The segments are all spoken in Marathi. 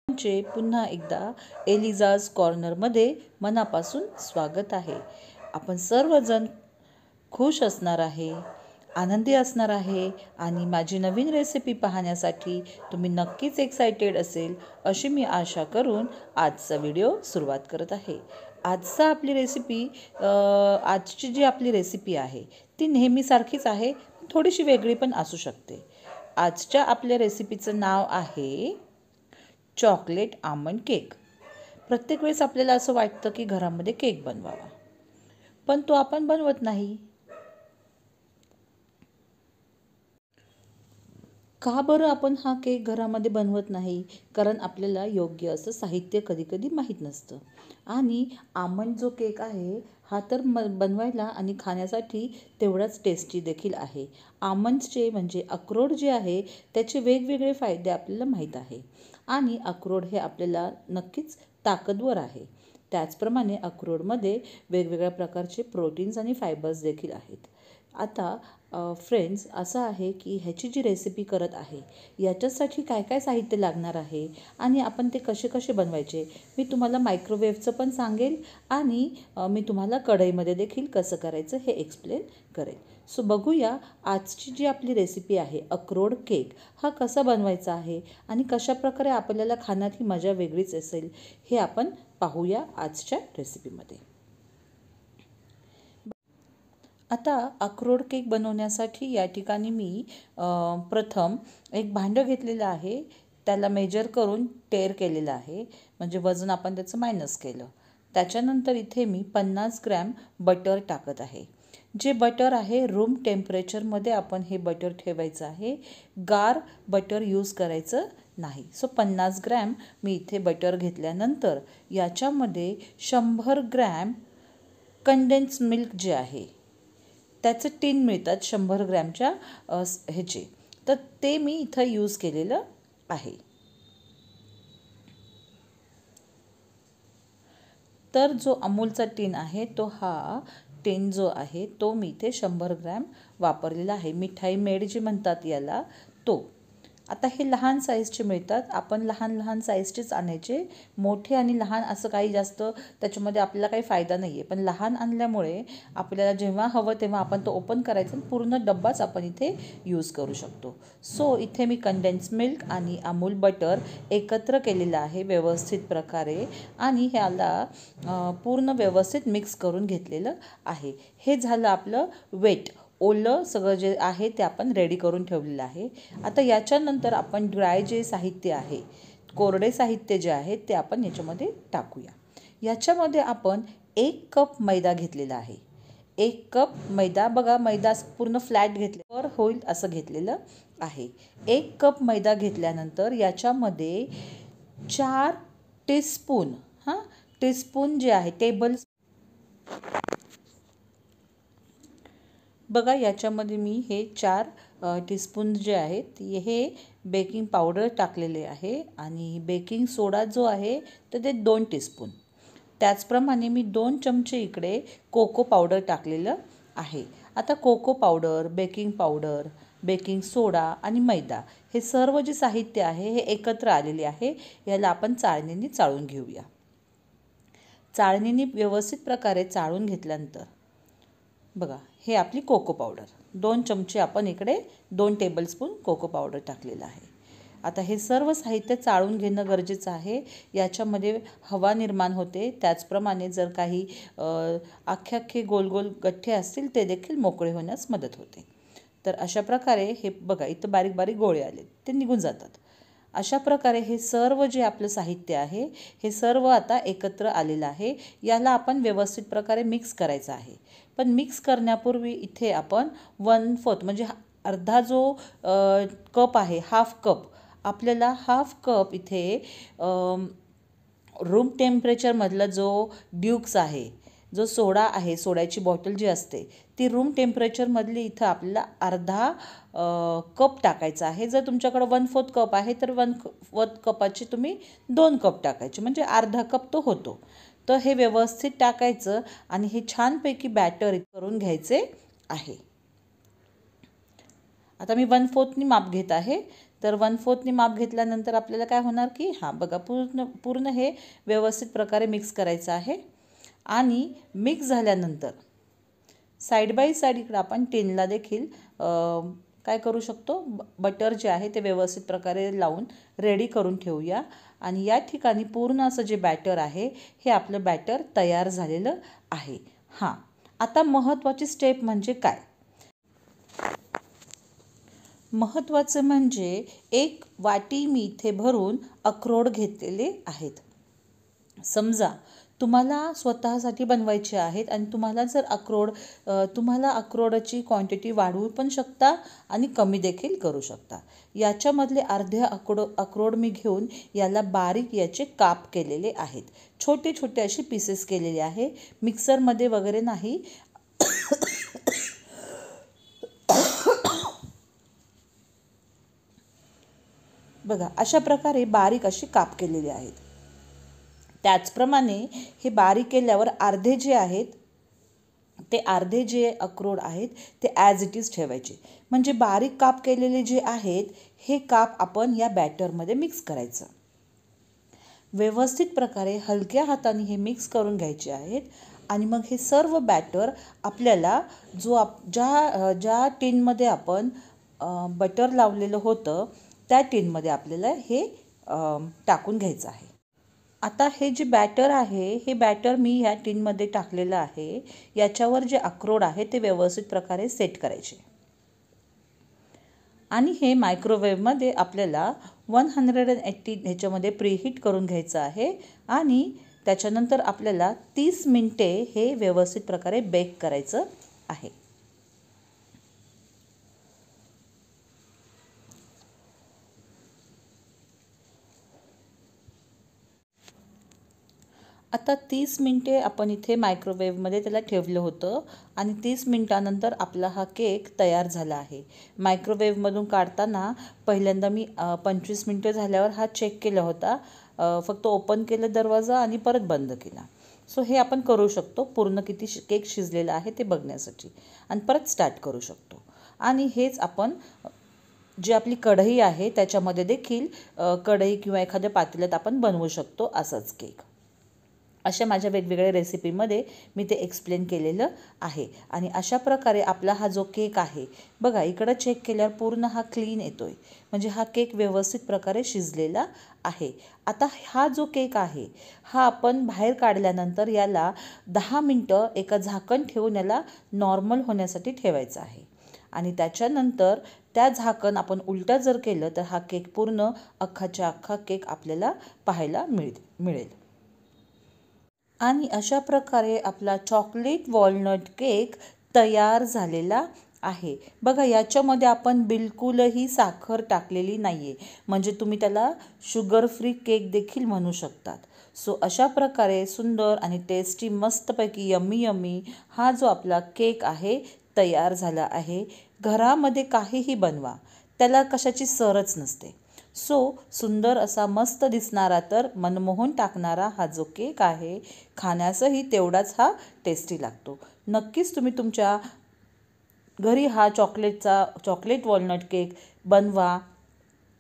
चे पुन्हा एकदा एलिझाज कॉर्नरमध्ये मनापासून स्वागत आहे. आपण सर्वजण खुश असणार आहे, आनंदी असणार आहे आणि माझी नवीन रेसिपी पाहण्यासाठी तुम्ही नक्कीच एक्सायटेड असेल अशी मी आशा करून आजचा व्हिडिओ सुरुवात करत आहे. आजची जी आपली रेसिपी आहे ती नेहमीसारखीच आहे, थोडीशी वेगळी पण असू शकते. आजच्या आपल्या रेसिपीचं नाव आहे चॉकलेट आमंड केक. प्रत्येक वेळेस आपल्याला असं वाटतं की घरामध्ये केक बनवावा, पण तो आपण बनवत नाही. का बरं आपण हा केक घरामध्ये बनवत नाही? कारण आपल्याला योग्य असं साहित्य कधी कधी माहीत नसतं. आणि आमंड जो केक आहे हा तर बनवायला आणि खाण्यासाठी तेवढाच टेस्टी देखील आहे. आमंड्सचे म्हणजे अक्रोड जे आहे त्याचे वेगवेगळे फायदे आपल्याला माहीत आहे. आणि अक्रोड हे आपल्याला नक्कीच ताकदवर आहे. त्याचप्रमाणे अक्रोडमध्ये वेगवेगळ्या प्रकारचे प्रोटीन्स आणि फायबर्स देखील आहेत. आता फ्रेंड्स, असं आहे की ह्याची जी रेसिपी करत आहे याच्यासाठी काय काय साहित्य लागणार आहे आणि आपण ते कसे कसे बनवायचे मी तुम्हाला मायक्रोवेव्हचं पण सांगेल आणि मी तुम्हाला कढईमध्ये देखील कसं करायचं हे एक्सप्लेन करेल. सो बघूया आजची जी आपली रेसिपी आहे अक्रोड केक हा कसा बनवायचा आहे आणि कशाप्रकारे आपल्याला खाण्यात ही मजा वेगळीच असेल हे आपण पाहूया आजच्या रेसिपीमध्ये. आता अक्रोड केक बनवण्यासाठी या ठिकाणी मी प्रथम एक भांडं घेतलेलं आहे. त्याला मेजर करून टेर केलेलं आहे, म्हणजे वजन आपण त्याचं मायनस केलं. त्याच्यानंतर इथे मी 50 ग्रॅम बटर टाकत आहे. जे बटर आहे रूम टेम्परेचरमध्ये आपण हे बटर ठेवायचं आहे, गार बटर यूज करायचं नाही. सो 50 ग्रॅम मी इथे बटर घेतल्यानंतर याच्यामध्ये 100 ग्रॅम कंडेन्स मिल्क जे आहे त्याचे टीन मिळतात 100 ग्रॅमच्या ह्याचे, तर ते मी इथं यूज केलेलं आहे. तर जो अमूलचा टीन आहे तो हा टीन जो आहे तो मी इथे 100 ग्रॅम वापरलेला आहे. मिठाई मेड जे म्हणतात याला तो. आता हे लहान साईजचे मिळतात, आपण लहान लहान साईजचेच आणायचे. मोठे आणि लहान असं काही जास्त त्याच्यामध्ये आपल्याला काही फायदा नाही आहे, पण लहान आणल्यामुळे आपल्याला जेव्हा हवं तेव्हा आपण तो ओपन करायचं आणि पूर्ण डब्बाच आपण इथे यूज करू शकतो. सो इथे मी कंडेन्स मिल्क आणि अमूल बटर एकत्र केलेलं आहे व्यवस्थित प्रकारे आणि ह्याला पूर्ण व्यवस्थित मिक्स करून घेतलेलं आहे. हे झालं आपलं वेट, ओलं सगळं जे आहे ते आपण रेडी करून ठेवलेलं आहे. आता याच्यानंतर आपण ड्राय जे साहित्य आहे, कोरडे साहित्य जे आहे ते आपण याच्यामध्ये टाकूया. याच्यामध्ये आपण 1 कप मैदा घेतलेला आहे. 1 कप मैदा, बघा मैदा पूर्ण फ्लॅट घेतल्यावर होईल असं घेतलेलं आहे. 1 कप मैदा घेतल्यानंतर याच्यामध्ये 4 टीस्पून टीस्पून जे आहे बघा याच्यामध्ये मी हे 4 टीस्पून जे आहेत हे बेकिंग पावडर टाकलेले आहे आणि बेकिंग सोडा जो आहे तर ते 2 टीस्पून. त्याचप्रमाणे मी 2 चमचे इकडे कोको पावडर टाकलेलं आहे. आता cocoa powder, baking powder, baking soda आणि मैदा हे सर्व जे साहित्य आहे हे एकत्र आलेले आहे. याला आपण चाळणीने चाळून घेऊया. चाळणीने व्यवस्थित प्रकारे चाळून घेतल्यानंतर बघा हे आपली कोको पावडर 2 चमचे आपण इकडे 2 टेबलस्पून कोको पावडर टाकलेलं आहे. आता हे सर्व साहित्य चाळून घेणं गरजेचं आहे. याच्यामध्ये हवा निर्माण होते, त्याचप्रमाणे जर काही अख्खे गोल गोल गठ्ठे असतील ते देखील मोकळे होण्यास मदत होते. तर अशा प्रकारे हे बघा इथं बारीक बारीक गोळे आले ते निघून जातात. अशा प्रकारे हे सर्व जे आपलं साहित्य आहे हे सर्व आता एकत्र आलेलं आहे. याला आपण व्यवस्थित प्रकारे मिक्स करायचं आहे. पण मिक्स करण्यापूर्वी इथे आपण 1/4 म्हणजे अर्धा जो कप आहे, हाफ कप, आपल्याला हाफ कप इथे रूम टेम्परेचरमधला जो ड्यूक्स आहे, जो सोडा आहे, सोड्याची बॉटल जी असते ती रूम टेम्परेचरमधली इथं आपल्याला अर्धा कप टाकायचा आहे. जर तुमच्याकडं 1/4 कप आहे तर 1/4 कपाचे तुम्ही 2 कप टाकायचे, म्हणजे अर्धा कप तो होतो. तर हे व्यवस्थित टाकायचं आणि हे छानपैकी बॅटर करून घ्यायचे आहे. आता मी 1/4 माप घेत आहे. तर 1/4 माप घेतल्यानंतर आपल्याला काय होणार की बघा पूर्ण हे व्यवस्थित प्रकारे मिक्स करायचं आहे. आणि मिक्स झाल्यानंतर साईड बाय साईड इकडं आपण टिनला देखील काय करू शकतो, बटर जे आहे ते व्यवस्थित प्रकारे लावून रेडी करून ठेवूया. आणि या ठिकाणी पूर्ण असं जे बॅटर आहे हे आपलं बॅटर तयार झालेलं आहे. आता महत्त्वाची स्टेप म्हणजे काय, महत्त्वाचं म्हणजे 1 वाटी मी इथे भरून अक्रोड घेतलेले आहेत. समजा तुम्हाला स्वतःसाठी बनवायचे आहेत आणि तुम्हाला जर तुम्हाला अक्रोडाची क्वांटिटी वाढवू पण शकता आणि कमी देखील करू शकता. याच्यामधले अर्धे अक्रोड मी घेऊन याला बारीक याचे काप केलेले आहेत. छोटे छोटे असे पीसेस केलेले आहे, मिक्सरमध्ये वगैरे नाही. बघा अशा प्रकारे बारीक असे काप केलेले आहेत. त्याचप्रमाणे हे बारीक केल्यावर अर्धे जे अक्रोड आहेत ते ॲज इट इज ठेवायचे. म्हणजे बारीक काप केलेले जे आहेत हे काप आपण या बॅटरमध्ये मिक्स करायचं. व्यवस्थित प्रकारे हलक्या हाताने हे मिक्स करून घ्यायचे आहेत. आणि मग हे सर्व बॅटर आपल्याला ज्या टिनमध्ये आपण बटर लावलेलं होतं त्या टिनमध्ये आपल्याला हे टाकून घ्यायचं आहे. आता हे जे बॅटर आहे हे बॅटर मी ह्या टिनमध्ये टाकलेलं आहे. याच्यावर जे अक्रोड आहे ते व्यवस्थित प्रकारे सेट करायचे. आणि हे मायक्रोवेव्हमध्ये आपल्याला 180 ह्याच्यामध्ये प्रीहीट करून घ्यायचं आहे. आणि त्याच्यानंतर आपल्याला 30 मिनिटे हे व्यवस्थित प्रकारे बेक करायचं आहे. आता 30 मिनिटे आपण इथे मायक्रोवेव्हमध्ये त्याला ठेवलं होतं आणि 30 मिनिटानंतर आपला हा केक तयार झाला आहे. मायक्रोवेव्हमधून काढताना पहिल्यांदा मी 25 मिनिटं झाल्यावर हा चेक केला होता. फक्त ओपन केलं दरवाजा आणि परत बंद केला. सो हे आपण करू शकतो पूर्ण किती केक शिजलेला आहे ते बघण्यासाठी आणि परत स्टार्ट करू शकतो. आणि हेच आपण जी आपली कढई आहे त्याच्यामध्ये देखील कढई किंवा एखाद्या पातेल्यात आपण बनवू शकतो असाच केक. अशा माझ्या वेगवेगळ्या रेसिपीमध्ये मी ते एक्सप्लेन केलेलं आहे. आणि अशा प्रकारे आपला हा जो केक आहे बघा इकडं चेक केल्यावर पूर्ण हा क्लीन येतोय. म्हणजे हा केक व्यवस्थित प्रकारे शिजलेला आहे. आता हा जो केक आहे हा आपण बाहेर काढल्यानंतर याला 10 मिनटं एका झाकण ठेवून याला नॉर्मल होण्यासाठी ठेवायचं आहे. आणि त्याच्यानंतर त्या झाकण आपण उलटा जर केलं तर हा केक पूर्ण अख्खाच्या अख्खा केक आपल्याला पाहायला मिळेल. आणि अशा प्रकारे आपला चॉकलेट वॉलनट केक तयार झालेला आहे. बघा याच्यामध्ये आपण बिलकुलही साखर टाकलेली नाही आहे. म्हणजे तुम्ही त्याला शुगर फ्री केक देखील म्हणू शकतात. सो अशा प्रकारे सुंदर आणि टेस्टी मस्तपैकी यम्मी हा जो आपला केक आहे तयार झाला आहे. घरामध्ये काहीही बनवा त्याला कशाची सरच नसते. सो सुंदर असा मस्त दिसणारा तर मनमोहन टाकणारा हा जो केक आहे खाण्यासही तेवढाच हा टेस्टी लागतो. नक्कीच तुम्ही तुमच्या घरी हा चॉकलेट वॉलनट केक बनवा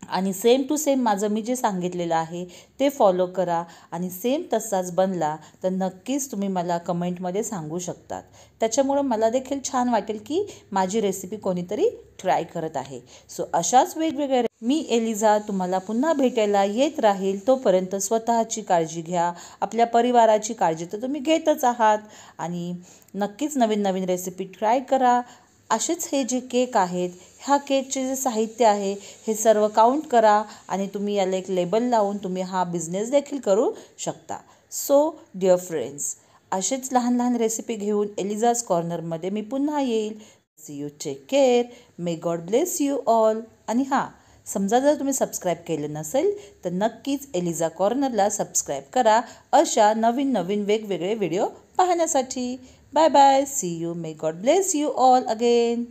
आणि सेम टू सेम माझं मी जे सांगितलेलं आहे ते फॉलो करा. आणि सेम तसाच बनला तर नक्कीच तुम्ही मला कमेंटमध्ये सांगू शकतात. त्याच्यामुळं मला देखील छान वाटेल की माझी रेसिपी कोणीतरी ट्राय करत आहे. सो अशाच वेगवेगळ्या मी एलिझा तुम्हाला पुन्हा भेटायला येत राहील. तोपर्यंत स्वतःची काळजी घ्या. आपल्या परिवाराची काळजी तर तुम्ही घेतच आहात. आणि नक्कीच नवीन नवीन रेसिपी ट्राय करा. असेच हे जे केक आहेत ह्या केकचे जे साहित्य आहे हे सर्व काउंट करा आणि तुम्ही याला एक लेबल लावून तुम्ही हा बिझनेस देखील करू शकता. सो डिअर फ्रेंड्स असेच लहान लहान रेसिपी घेऊन एलिझाज कॉर्नरमध्ये मी पुन्हा येईल. See you, take care, may God bless you all. आणि समजा जर तुम्ही सबस्क्राईब केलं नसेल तर नक्कीच एलिझा कॉर्नरला सबस्क्राईब करा अशा नवीन नवीन वेगवेगळे व्हिडिओ पाहण्यासाठी. Bye bye, see you, may God bless you all again.